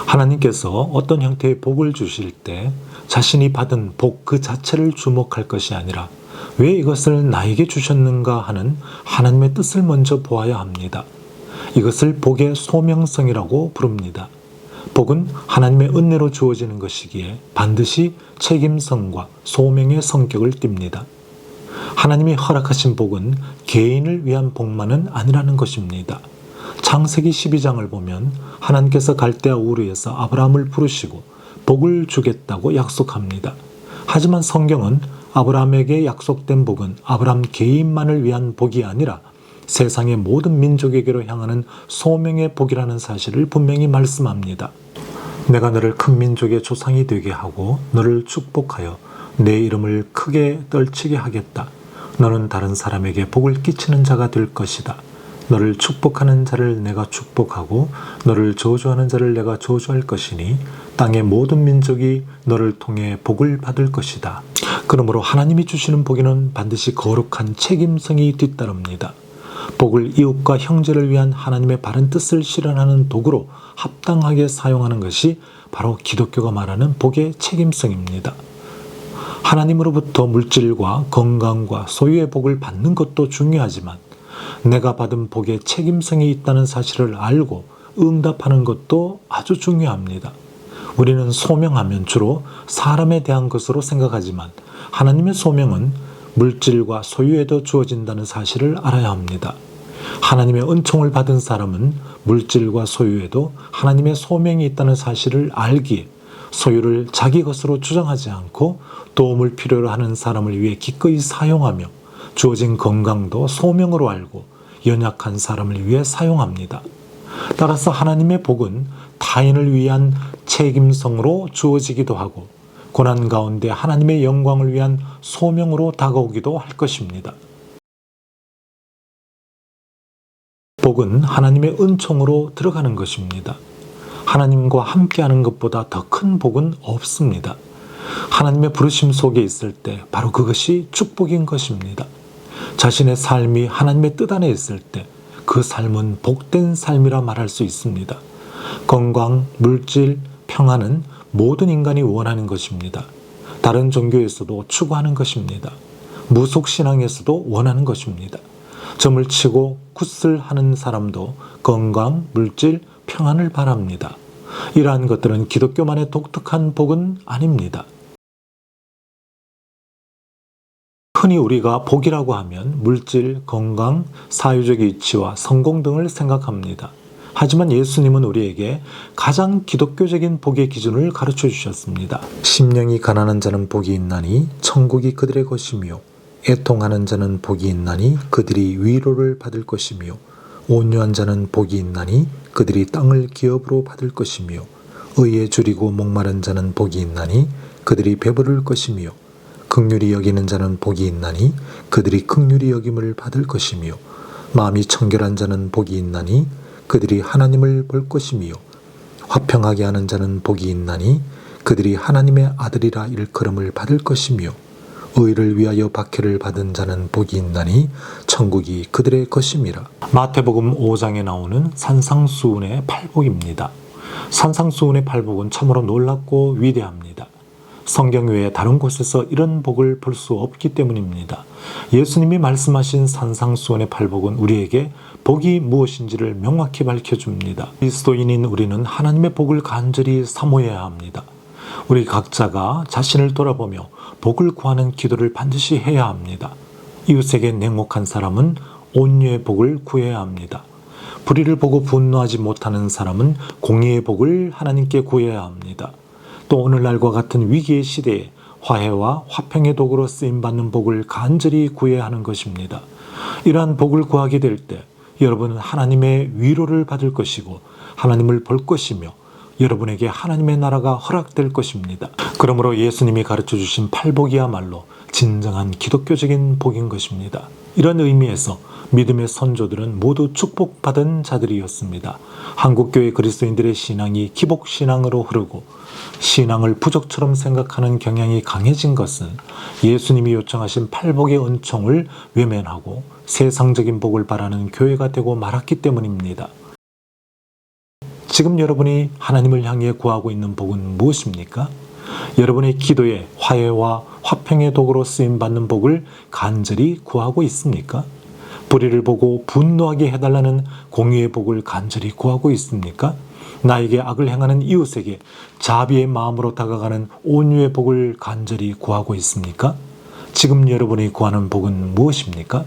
하나님께서 어떤 형태의 복을 주실 때 자신이 받은 복 그 자체를 주목할 것이 아니라 왜 이것을 나에게 주셨는가 하는 하나님의 뜻을 먼저 보아야 합니다. 이것을 복의 소명성이라고 부릅니다. 복은 하나님의 은혜로 주어지는 것이기에 반드시 책임성과 소명의 성격을 띱니다. 하나님이 허락하신 복은 개인을 위한 복만은 아니라는 것입니다. 창세기 12장을 보면 하나님께서 갈대아 우르에서 아브라함을 부르시고 복을 주겠다고 약속합니다. 하지만 성경은 아브라함에게 약속된 복은 아브라함 개인만을 위한 복이 아니라 세상의 모든 민족에게로 향하는 소명의 복이라는 사실을 분명히 말씀합니다. 내가 너를 큰 민족의 조상이 되게 하고 너를 축복하여 내 이름을 크게 떨치게 하겠다. 너는 다른 사람에게 복을 끼치는 자가 될 것이다. 너를 축복하는 자를 내가 축복하고 너를 저주하는 자를 내가 저주할 것이니 땅의 모든 민족이 너를 통해 복을 받을 것이다. 그러므로 하나님이 주시는 복에는 반드시 거룩한 책임성이 뒤따릅니다. 복을 이웃과 형제를 위한 하나님의 바른 뜻을 실현하는 도구로 합당하게 사용하는 것이 바로 기독교가 말하는 복의 책임성입니다. 하나님으로부터 물질과 건강과 소유의 복을 받는 것도 중요하지만 내가 받은 복에 책임성이 있다는 사실을 알고 응답하는 것도 아주 중요합니다. 우리는 소명하면 주로 사람에 대한 것으로 생각하지만 하나님의 소명은 물질과 소유에도 주어진다는 사실을 알아야 합니다. 하나님의 은총을 받은 사람은 물질과 소유에도 하나님의 소명이 있다는 사실을 알기에 소유를 자기 것으로 주장하지 않고 도움을 필요로 하는 사람을 위해 기꺼이 사용하며 주어진 건강도 소명으로 알고 연약한 사람을 위해 사용합니다. 따라서 하나님의 복은 타인을 위한 책임성으로 주어지기도 하고 고난 가운데 하나님의 영광을 위한 소명으로 다가오기도 할 것입니다. 복은 하나님의 은총으로 들어가는 것입니다. 하나님과 함께하는 것보다 더 큰 복은 없습니다. 하나님의 부르심 속에 있을 때 바로 그것이 축복인 것입니다. 자신의 삶이 하나님의 뜻 안에 있을 때 그 삶은 복된 삶이라 말할 수 있습니다. 건강, 물질, 평안은 모든 인간이 원하는 것입니다. 다른 종교에서도 추구하는 것입니다. 무속신앙에서도 원하는 것입니다. 점을 치고 굿을 하는 사람도 건강, 물질, 평안을 바랍니다. 이러한 것들은 기독교만의 독특한 복은 아닙니다. 흔히 우리가 복이라고 하면 물질, 건강, 사회적 위치와 성공 등을 생각합니다. 하지만 예수님은 우리에게 가장 기독교적인 복의 기준을 가르쳐 주셨습니다. 심령이 가난한 자는 복이 있나니 천국이 그들의 것이며 애통하는 자는 복이 있나니 그들이 위로를 받을 것이며 온유한 자는 복이 있나니 그들이 땅을 기업으로 받을 것이며 의에 줄이고 목마른 자는 복이 있나니 그들이 배부를 것이며 긍휼히 여기는 자는 복이 있나니 그들이 긍휼히 여김을 받을 것이며 마음이 청결한 자는 복이 있나니 그들이 하나님을 볼 것이며 화평하게 하는 자는 복이 있나니 그들이 하나님의 아들이라 일컬음을 받을 것이며 의를 위하여 박해를 받은 자는 복이 있나니 천국이 그들의 것임이라. 마태복음 5장에 나오는 산상수훈의 팔복입니다. 산상수훈의 팔복은 참으로 놀랍고 위대합니다. 성경 외에 다른 곳에서 이런 복을 볼 수 없기 때문입니다. 예수님이 말씀하신 산상수훈의 팔복은 우리에게 복이 무엇인지를 명확히 밝혀줍니다. 그리스도인인 우리는 하나님의 복을 간절히 사모해야 합니다. 우리 각자가 자신을 돌아보며 복을 구하는 기도를 반드시 해야 합니다. 이웃에게 냉혹한 사람은 온유의 복을 구해야 합니다. 불의를 보고 분노하지 못하는 사람은 공의의 복을 하나님께 구해야 합니다. 또 오늘날과 같은 위기의 시대에 화해와 화평의 도구로 쓰임받는 복을 간절히 구해야 하는 것입니다. 이러한 복을 구하게 될 때 여러분은 하나님의 위로를 받을 것이고 하나님을 볼 것이며 여러분에게 하나님의 나라가 허락될 것입니다. 그러므로 예수님이 가르쳐 주신 팔복이야말로 진정한 기독교적인 복인 것입니다. 이런 의미에서 믿음의 선조들은 모두 축복받은 자들이었습니다. 한국교회 그리스도인들의 신앙이 기복신앙으로 흐르고 신앙을 부적처럼 생각하는 경향이 강해진 것은 예수님이 요청하신 팔복의 은총을 외면하고 세상적인 복을 바라는 교회가 되고 말았기 때문입니다. 지금 여러분이 하나님을 향해 구하고 있는 복은 무엇입니까? 여러분의 기도에 화해와 화평의 도구로 쓰임받는 복을 간절히 구하고 있습니까? 불의를 보고 분노하게 해달라는 공의의 복을 간절히 구하고 있습니까? 나에게 악을 행하는 이웃에게 자비의 마음으로 다가가는 온유의 복을 간절히 구하고 있습니까? 지금 여러분이 구하는 복은 무엇입니까?